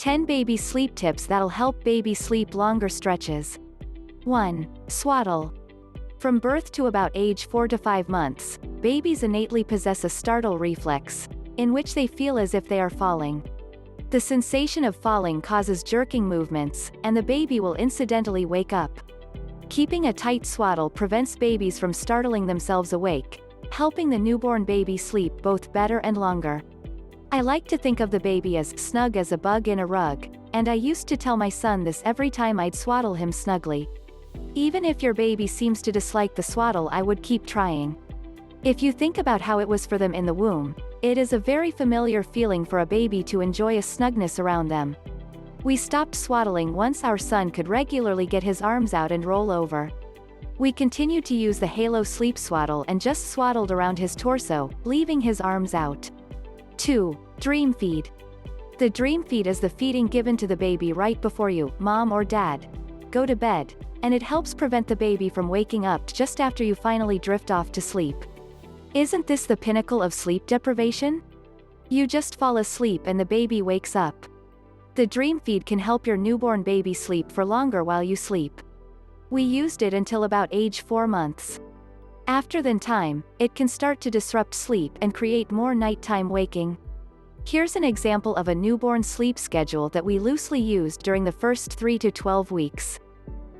10 baby sleep tips that'll help baby sleep longer stretches. 1. Swaddle. From birth to about age 4 to 5 months, babies innately possess a startle reflex, in which they feel as if they are falling. The sensation of falling causes jerking movements, and the baby will incidentally wake up. Keeping a tight swaddle prevents babies from startling themselves awake, helping the newborn baby sleep both better and longer. I like to think of the baby as snug as a bug in a rug, and I used to tell my son this every time I'd swaddle him snugly. Even if your baby seems to dislike the swaddle, I would keep trying. If you think about how it was for them in the womb, it is a very familiar feeling for a baby to enjoy a snugness around them. We stopped swaddling once our son could regularly get his arms out and roll over. We continued to use the Halo Sleep Swaddle and just swaddled around his torso, leaving his arms out. 2. Dream feed. The dream feed is the feeding given to the baby right before you, mom or dad, go to bed, and it helps prevent the baby from waking up just after you finally drift off to sleep. Isn't this the pinnacle of sleep deprivation? You just fall asleep and the baby wakes up. The dream feed can help your newborn baby sleep for longer while you sleep. We used it until about age 4 months. After that time, it can start to disrupt sleep and create more nighttime waking. Here's an example of a newborn sleep schedule that we loosely used during the first 3 to 12 weeks.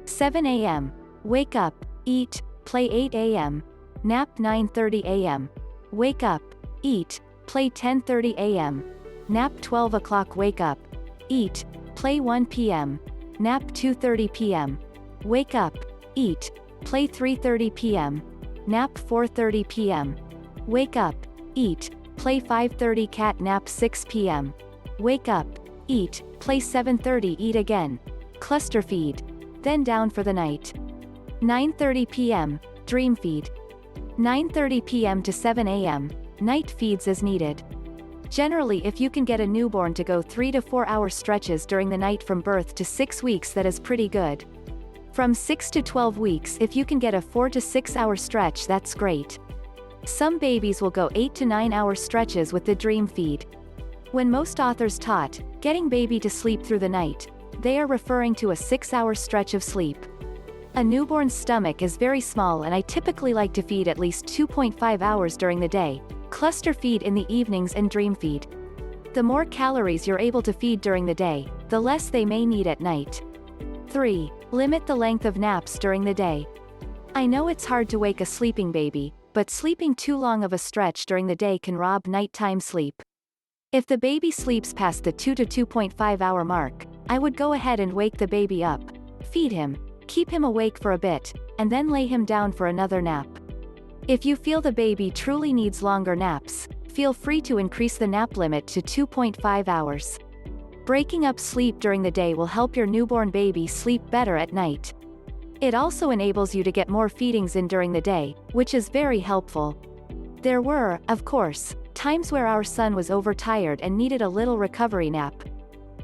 7 a.m. Wake up, eat, play 8 a.m. Nap 9:30 a.m. Wake up, eat, play 10:30 a.m. Nap 12 o'clock. Wake up, eat, play 1 p.m. Nap 2:30 p.m. Wake up, eat, play 3:30 p.m. Nap 4:30 p.m. Wake up, eat, play 5:30. Cat nap 6 p.m. Wake up, eat, play 7:30. Eat again. Cluster feed. Then down for the night. 9:30 p.m. Dream feed. 9:30 p.m. to 7 a.m. Night feeds as needed. Generally, if you can get a newborn to go 3 to 4 hour stretches during the night from birth to 6 weeks, that is pretty good. From 6 to 12 weeks, if you can get a 4 to 6 hour stretch, that's great. Some babies will go 8 to 9 hour stretches with the dream feed. When most authors taught, getting baby to sleep through the night, they are referring to a 6-hour stretch of sleep. A newborn's stomach is very small and I typically like to feed at least 2.5 hours during the day, cluster feed in the evenings and dream feed. The more calories you're able to feed during the day, the less they may need at night. 3. Limit the length of naps during the day. I know it's hard to wake a sleeping baby, but sleeping too long of a stretch during the day can rob nighttime sleep. If the baby sleeps past the 2 to 2.5 hour mark, I would go ahead and wake the baby up, feed him, keep him awake for a bit, and then lay him down for another nap. If you feel the baby truly needs longer naps, feel free to increase the nap limit to 2.5 hours. Breaking up sleep during the day will help your newborn baby sleep better at night. It also enables you to get more feedings in during the day, which is very helpful. There were, of course, times where our son was overtired and needed a little recovery nap.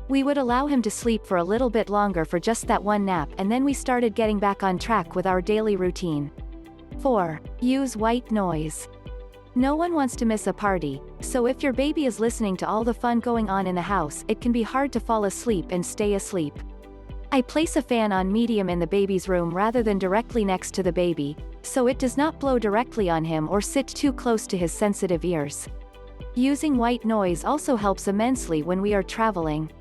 We would allow him to sleep for a little bit longer for just that one nap, and then we started getting back on track with our daily routine. 4. Use white noise. No one wants to miss a party, so if your baby is listening to all the fun going on in the house, it can be hard to fall asleep and stay asleep. I place a fan on medium in the baby's room rather than directly next to the baby, so it does not blow directly on him or sit too close to his sensitive ears. Using white noise also helps immensely when we are traveling.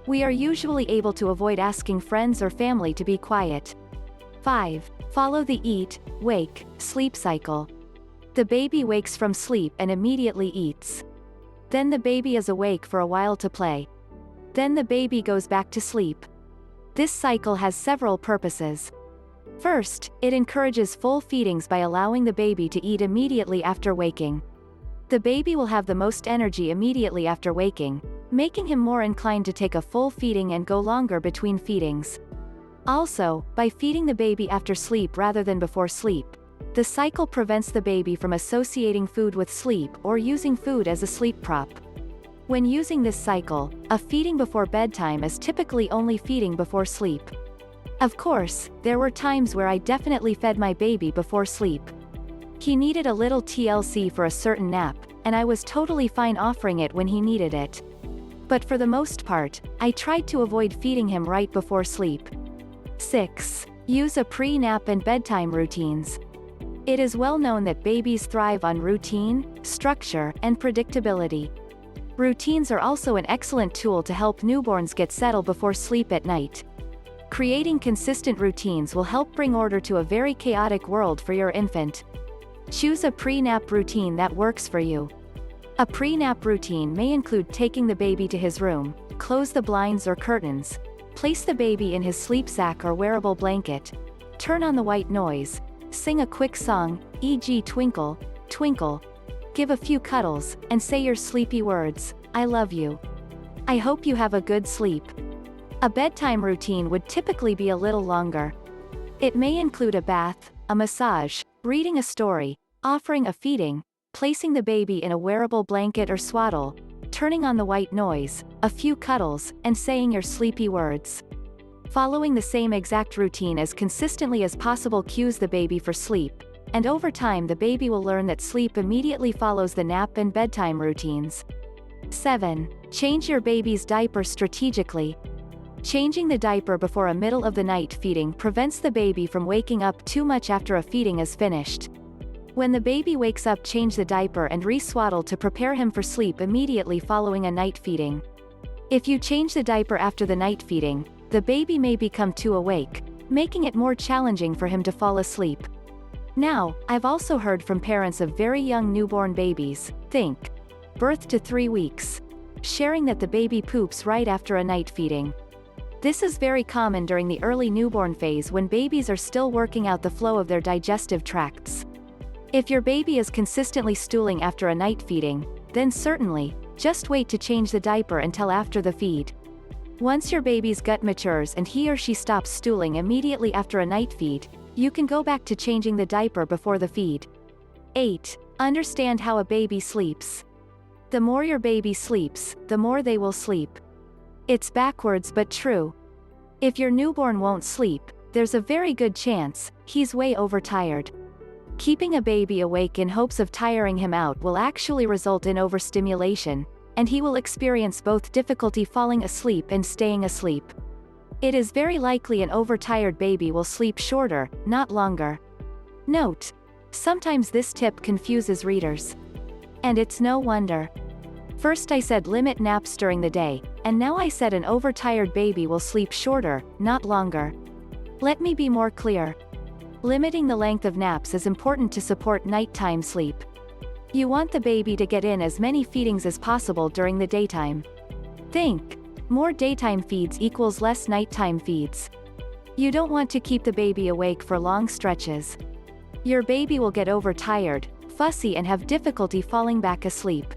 We are usually able to avoid asking friends or family to be quiet. 5. Follow the eat, wake, sleep cycle. The baby wakes from sleep and immediately eats. Then the baby is awake for a while to play. Then the baby goes back to sleep. This cycle has several purposes. First, it encourages full feedings by allowing the baby to eat immediately after waking. The baby will have the most energy immediately after waking, making him more inclined to take a full feeding and go longer between feedings. Also, by feeding the baby after sleep rather than before sleep, the cycle prevents the baby from associating food with sleep or using food as a sleep prop. When using this cycle, a feeding before bedtime is typically only feeding before sleep. Of course, there were times where I definitely fed my baby before sleep. He needed a little TLC for a certain nap, and I was totally fine offering it when he needed it. But for the most part, I tried to avoid feeding him right before sleep. 6. Use a pre-nap and bedtime routines. It is well known that babies thrive on routine, structure, and predictability. Routines are also an excellent tool to help newborns get settled before sleep at night. Creating consistent routines will help bring order to a very chaotic world for your infant. Choose a pre-nap routine that works for you. A pre-nap routine may include taking the baby to his room, close the blinds or curtains, place the baby in his sleep sack or wearable blanket, turn on the white noise, sing a quick song, e.g. Twinkle, Twinkle, give a few cuddles, and say your sleepy words, I love you. I hope you have a good sleep. A bedtime routine would typically be a little longer. It may include a bath, a massage, reading a story, offering a feeding, placing the baby in a wearable blanket or swaddle, turning on the white noise, a few cuddles, and saying your sleepy words. Following the same exact routine as consistently as possible cues the baby for sleep, and over time the baby will learn that sleep immediately follows the nap and bedtime routines. 7. Change your baby's diaper strategically. Changing the diaper before a middle-of-the-night feeding prevents the baby from waking up too much after a feeding is finished. When the baby wakes up, change the diaper and re-swaddle to prepare him for sleep immediately following a night feeding. If you change the diaper after the night feeding, the baby may become too awake, making it more challenging for him to fall asleep. Now, I've also heard from parents of very young newborn babies, think birth to 3 weeks, sharing that the baby poops right after a night feeding. This is very common during the early newborn phase when babies are still working out the flow of their digestive tracts. If your baby is consistently stooling after a night feeding, then certainly, just wait to change the diaper until after the feed. Once your baby's gut matures and he or she stops stooling immediately after a night feed, you can go back to changing the diaper before the feed. 8. Understand how a baby sleeps. The more your baby sleeps, the more they will sleep. It's backwards but true. If your newborn won't sleep, there's a very good chance he's way overtired. Keeping a baby awake in hopes of tiring him out will actually result in overstimulation, and he will experience both difficulty falling asleep and staying asleep. It is very likely an overtired baby will sleep shorter, not longer. Note: sometimes this tip confuses readers. And it's no wonder. First I said limit naps during the day, and now I said an overtired baby will sleep shorter, not longer. Let me be more clear. Limiting the length of naps is important to support nighttime sleep. You want the baby to get in as many feedings as possible during the daytime. Think: more daytime feeds equals less nighttime feeds. You don't want to keep the baby awake for long stretches. Your baby will get overtired, fussy and have difficulty falling back asleep.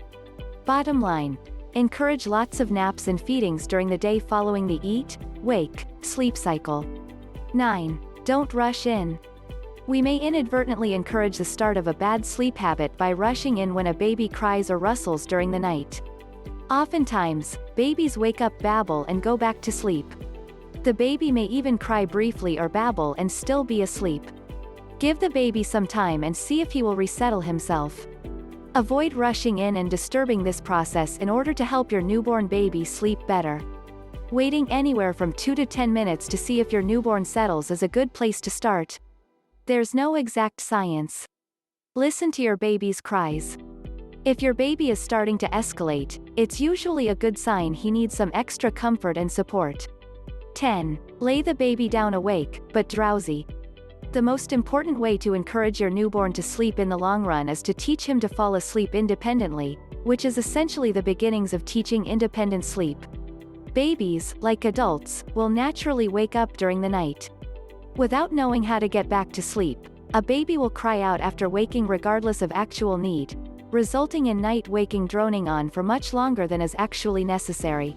Bottom line: encourage lots of naps and feedings during the day following the eat, wake, sleep cycle. 9. Don't rush in. We may inadvertently encourage the start of a bad sleep habit by rushing in when a baby cries or rustles during the night. Oftentimes, babies wake up, babble and go back to sleep. The baby may even cry briefly or babble and still be asleep. Give the baby some time and see if he will resettle himself. Avoid rushing in and disturbing this process in order to help your newborn baby sleep better. Waiting anywhere from 2 to 10 minutes to see if your newborn settles is a good place to start. There's no exact science. Listen to your baby's cries. If your baby is starting to escalate, it's usually a good sign he needs some extra comfort and support. 10. Lay the baby down awake, but drowsy. The most important way to encourage your newborn to sleep in the long run is to teach him to fall asleep independently, which is essentially the beginnings of teaching independent sleep. Babies, like adults, will naturally wake up during the night. Without knowing how to get back to sleep, a baby will cry out after waking regardless of actual need, resulting in night waking droning on for much longer than is actually necessary.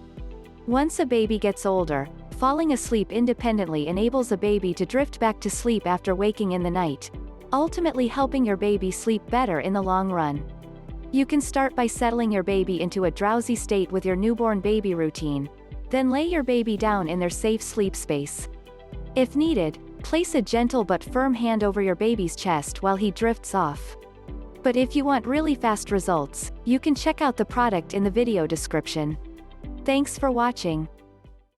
Once a baby gets older, falling asleep independently enables a baby to drift back to sleep after waking in the night, ultimately helping your baby sleep better in the long run. You can start by settling your baby into a drowsy state with your newborn baby routine, then lay your baby down in their safe sleep space. If needed, place a gentle but firm hand over your baby's chest while he drifts off. But if you want really fast results, you can check out the product in the video description. Thanks for watching.